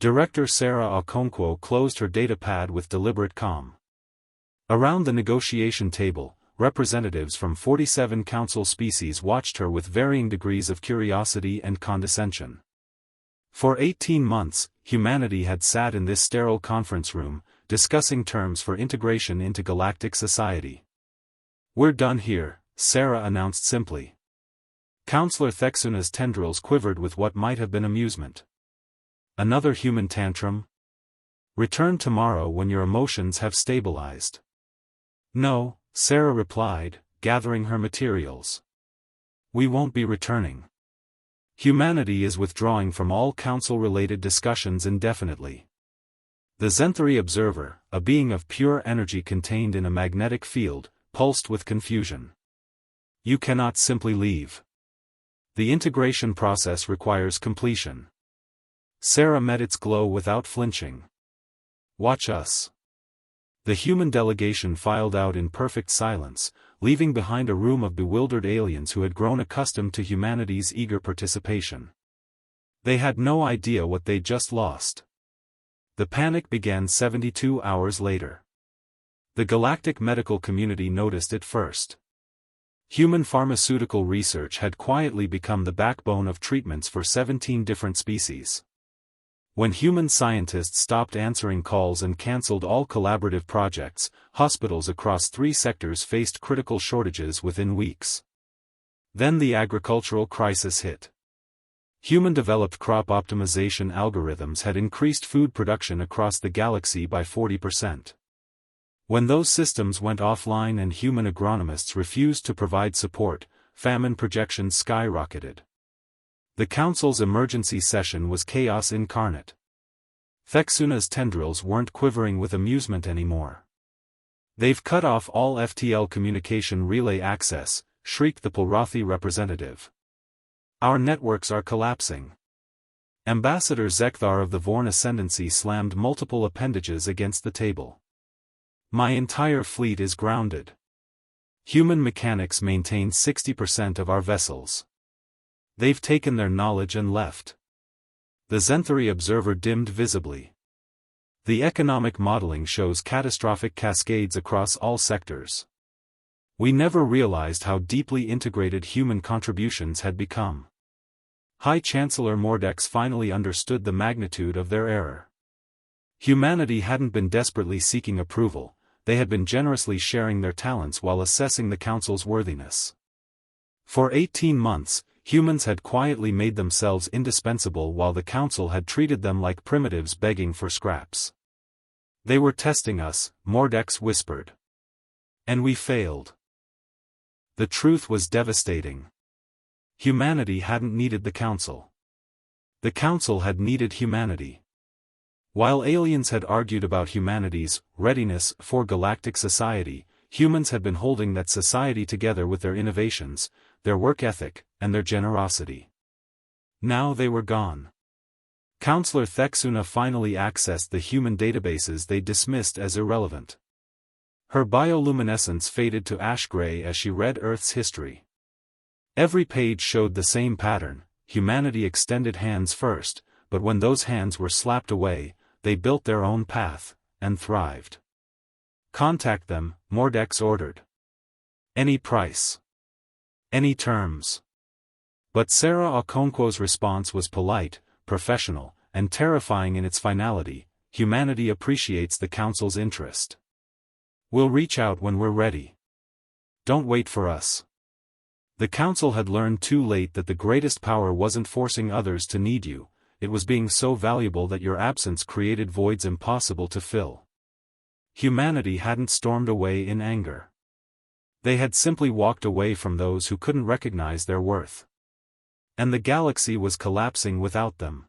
Director Sarah Okonkwo closed her datapad with deliberate calm. Around the negotiation table, representatives from 47 council species watched her with varying degrees of curiosity and condescension. For 18 months, humanity had sat in this sterile conference room, discussing terms for integration into galactic society. "We're done here," Sarah announced simply. Counselor Theksuna's tendrils quivered with what might have been amusement. "Another human tantrum? Return tomorrow when your emotions have stabilized." "No," Sarah replied, gathering her materials. "We won't be returning. Humanity is withdrawing from all council-related discussions indefinitely." The Zenthari observer, a being of pure energy contained in a magnetic field, pulsed with confusion. "You cannot simply leave. The integration process requires completion." Sarah met its glow without flinching. "Watch us." The human delegation filed out in perfect silence, leaving behind a room of bewildered aliens who had grown accustomed to humanity's eager participation. They had no idea what they'd just lost. The panic began 72 hours later. The galactic medical community noticed it first. Human pharmaceutical research had quietly become the backbone of treatments for 17 different species. When human scientists stopped answering calls and cancelled all collaborative projects, hospitals across 3 sectors faced critical shortages within weeks. Then the agricultural crisis hit. Human-developed crop optimization algorithms had increased food production across the galaxy by 40%. When those systems went offline and human agronomists refused to provide support, famine projections skyrocketed. The Council's emergency session was chaos incarnate. Theksuna's tendrils weren't quivering with amusement anymore. "They've cut off all FTL communication relay access," shrieked the Pulrathi representative. "Our networks are collapsing." Ambassador Zekthar of the Vorn Ascendancy slammed multiple appendages against the table. "My entire fleet is grounded. Human mechanics maintain 60% of our vessels. They've taken their knowledge and left." The Zenthari observer dimmed visibly. The economic modeling shows catastrophic cascades across all sectors. "We never realized how deeply integrated human contributions had become." High Chancellor Mordex finally understood the magnitude of their error. Humanity hadn't been desperately seeking approval, they had been generously sharing their talents while assessing the Council's worthiness. For 18 months, humans had quietly made themselves indispensable while the Council had treated them like primitives begging for scraps. "They were testing us," Mordex whispered. "And we failed." The truth was devastating. Humanity hadn't needed the Council. The Council had needed humanity. While aliens had argued about humanity's readiness for galactic society, humans had been holding that society together with their innovations, their work ethic, and their generosity. Now they were gone. Counselor Theksuna finally accessed the human databases they dismissed as irrelevant. Her bioluminescence faded to ash gray as she read Earth's history. Every page showed the same pattern: humanity extended hands first, but when those hands were slapped away, they built their own path, and thrived. "Contact them," Mordex ordered. "Any price. Any terms." But Sarah Okonkwo's response was polite, professional, and terrifying in its finality. "Humanity appreciates the Council's interest. We'll reach out when we're ready. Don't wait for us." The Council had learned too late that the greatest power wasn't forcing others to need you, it was being so valuable that your absence created voids impossible to fill. Humanity hadn't stormed away in anger. They had simply walked away from those who couldn't recognize their worth. And the galaxy was collapsing without them.